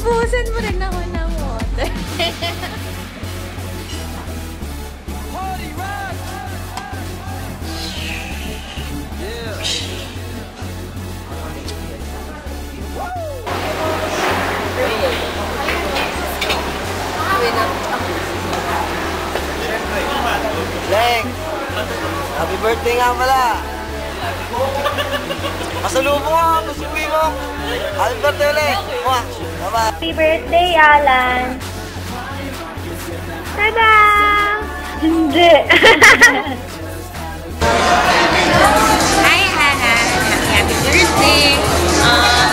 Buhusan mo rin ako ng water. Leng! Happy birthday nga pala! Pasalubong mo! Pasuwi mo! Happy birthday ulit! Bye-bye! Happy birthday, Alan! Tada! Hindi! Hi, Alan! Happy birthday!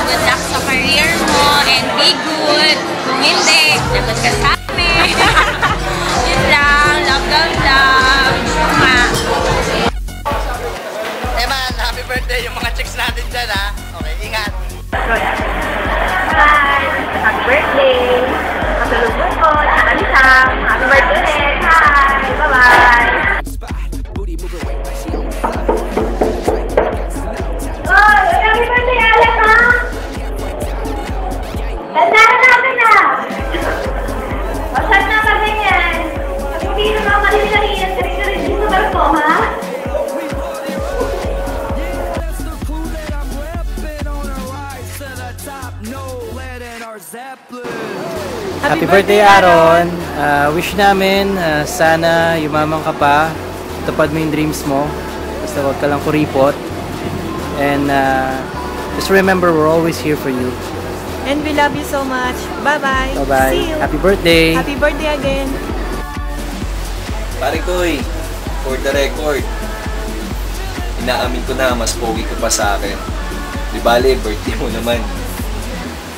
Good luck sa career mo and be good! Kung hindi, lagot ka sa amin! Yun lang! Love, love, love! Man, happy birthday yung mga chicks natin dyan, ha? Okay, ingat! Hi! Happy birthday! Pasalubong ko, tsaka lisang. Happy birthday ulit! Hi! Bye-bye! Oh! Happy birthday, Alan, ha? Tandaan namin, ha? Masal na kami yan. Hindi naman malililahiyan ka rin dito barko, ha? Happy birthday, Aaron! Wish namin sana yumaman ka pa, tupad mo yung dreams mo, basta huwag ka lang kuripot. And just remember, we're always here for you. And we love you so much. Bye-bye. Bye-bye. See you. Happy birthday! Happy birthday again. Pare Koy, for the record, inaamin ko na mas pogi ka pa sa akin. Di bale, birthday mo naman.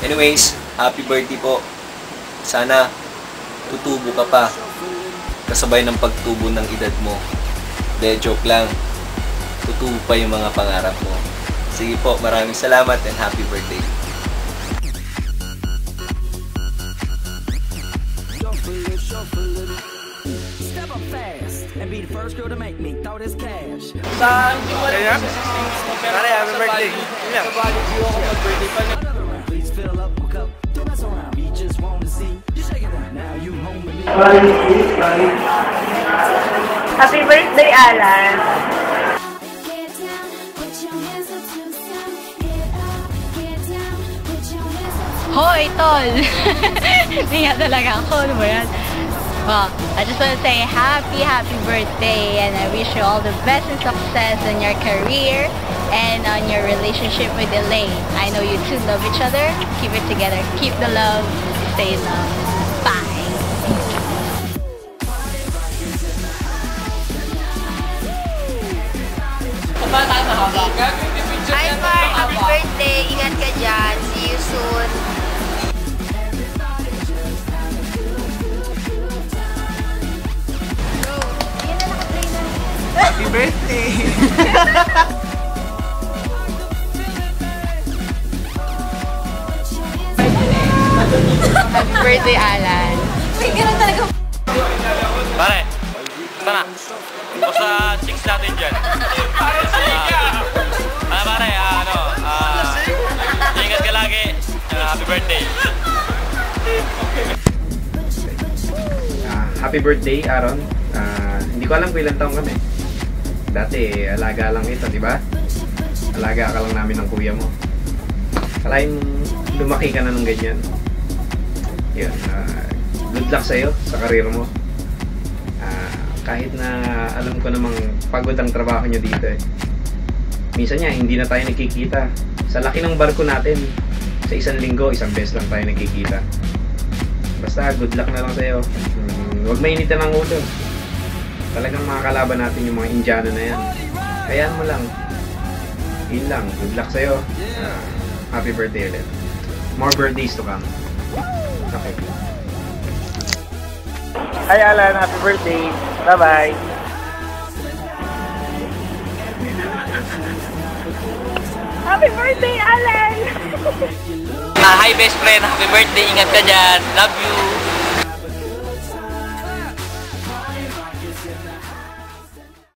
Anyways, happy birthday po. Sana tutubo ka pa. Kasabay ng pagtubo ng edad mo. De, joke lang. Tutubo pa yung mga pangarap mo. Sige po, maraming salamat and happy birthday. Saan? Kaya? Pare, happy birthday! Happy birthday, Alan! Hoy, tol! Hindi nga talaga ako. Ano ba yan? Well, I just want to say happy birthday and I wish you all the best and success in your career and on your relationship with Elaine. I know you two love each other. Keep it together. Keep the love. Stay in love. Bye! Hi, Mark! Happy birthday! Ingat ka dyan. See you soon. Happy birthday! Happy birthday, Alan! Uy, ganun talaga. Pare, tara. O sa chicks natin dyan. Pare, ingat ka lagi. Happy birthday. Happy birthday, Aaron. Hindi ko alam kung ilang taong kami. Dati, alaga lang ito, di ba? Alaga ka lang namin ng kuya mo. Kalahin lumaki ka na ng ganyan. Yun, good luck sa'yo sa karir mo. Kahit na alam ko namang pagod ang trabaho nyo dito eh. Minsan niya, hindi na tayo nagkikita. Sa laki ng barko natin, sa isang linggo, isang beses lang tayo nagkikita. Basta, good luck na lang sa'yo. Huwag mainitan ng ulo. Talagang makakalaban natin yung mga Indiano na yan. Hayaan mo lang. Yun lang. Good luck sa'yo. Happy birthday ulit. More birthdays to come. Okay. Hi, Alan. Happy birthday. Bye-bye. Happy birthday, Alan! Hi, best friend. Happy birthday. Ingat ka dyan. Love you. Yeah.